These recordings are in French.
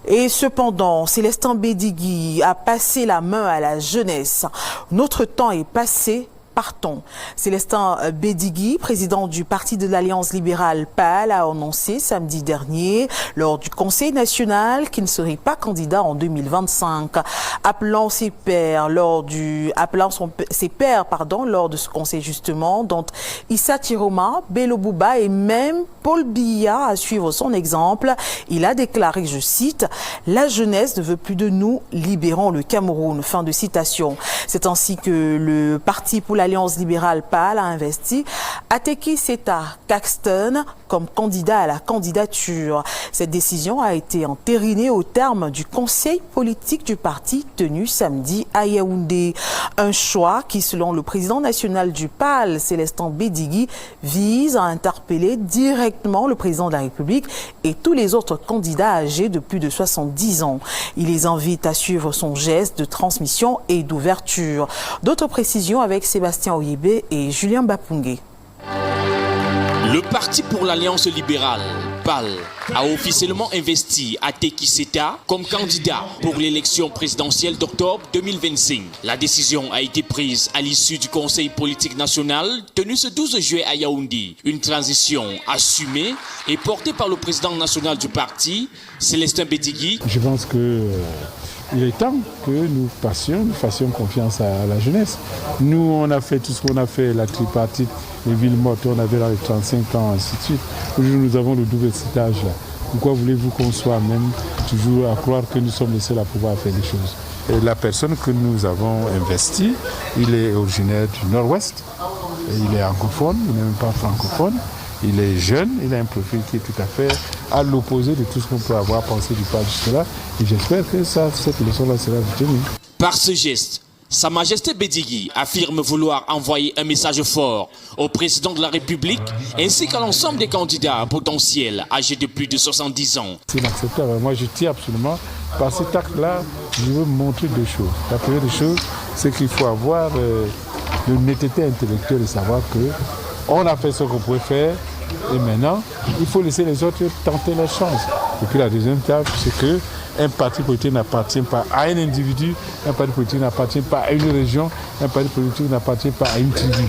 Et cependant, Célestin Bédigui a passé la main à la jeunesse. Notre temps est passé. Partons. Célestin Bédigui, président du Parti de l'Alliance libérale PAL, a annoncé samedi dernier lors du Conseil national qu'il ne serait pas candidat en 2025. Appelant ses pairs lors de ce conseil justement, dont Issa Tiroma, Bello Bouba et même Paul Biya à suivre son exemple, il a déclaré, je cite, « La jeunesse ne veut plus de nous, libérons le Cameroun ». Fin de citation. C'est ainsi que le Parti pour l'Alliance libérale PAL a investi Ateki Seta Caxton comme candidat à la candidature. Cette décision a été entérinée au terme du conseil politique du parti tenu samedi à Yaoundé. Un choix qui, selon le président national du PAL, Célestin Bédigui, vise à interpeller directement le président de la République et tous les autres candidats âgés de plus de 70 ans. Il les invite à suivre son geste de transmission et d'ouverture. D'autres précisions avec Sébastien Oyébé et Julien Bapungé. Le Parti pour l'Alliance libérale, PAL, a officiellement investi Ateki Seta comme candidat pour l'élection présidentielle d'octobre 2025. La décision a été prise à l'issue du Conseil politique national tenu ce 12 juillet à Yaoundé. Une transition assumée et portée par le président national du parti, Célestin Bédigui. Je pense que il est temps que nous fassions confiance à la jeunesse. Nous, on a fait tout ce qu'on a fait, la tripartite, les villes mortes, on avait là les 35 ans, ainsi de suite. Aujourd'hui, nous avons le double citage là. Pourquoi voulez-vous qu'on soit même toujours à croire que nous sommes les seuls à pouvoir faire des choses? Et la personne que nous avons investie, il est originaire du Nord-Ouest, il est anglophone, il n'est même pas francophone. Il est jeune, il a un profil qui est tout à fait à l'opposé de tout ce qu'on peut avoir pensé du pas jusque-là. Et j'espère que cette leçon-là sera retenue. Par ce geste, Sa Majesté Bédigui affirme vouloir envoyer un message fort au président de la République ainsi qu'à l'ensemble des candidats potentiels âgés de plus de 70 ans. C'est inacceptable. Moi, je tiens absolument, par cet acte-là, je veux montrer deux choses. La première des choses, c'est qu'il faut avoir l'honnêteté intellectuelle de savoir que on a fait ce qu'on pouvait faire et maintenant, il faut laisser les autres tenter leur chance. Et puis la deuxième table, c'est que un parti politique n'appartient pas à un individu, un parti politique n'appartient pas à une région, un parti politique n'appartient pas à une tribu.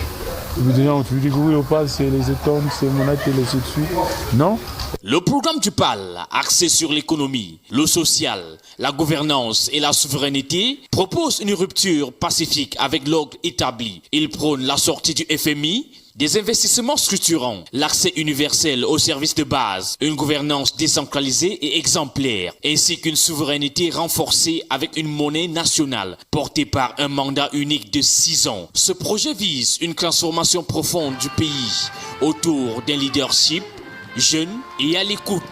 Les gens ont dit que oui, c'est les étoiles, c'est mon acte et les dessus. Non. Le programme du PAL, axé sur l'économie, le social, la gouvernance et la souveraineté, propose une rupture pacifique avec l'ordre établi. Il prône la sortie du FMI, des investissements structurants, l'accès universel aux services de base, une gouvernance décentralisée et exemplaire, ainsi qu'une souveraineté renforcée avec une monnaie nationale, portée par un mandat unique de 6 ans. Ce projet vise une transformation profonde du pays autour d'un leadership jeune et à l'écoute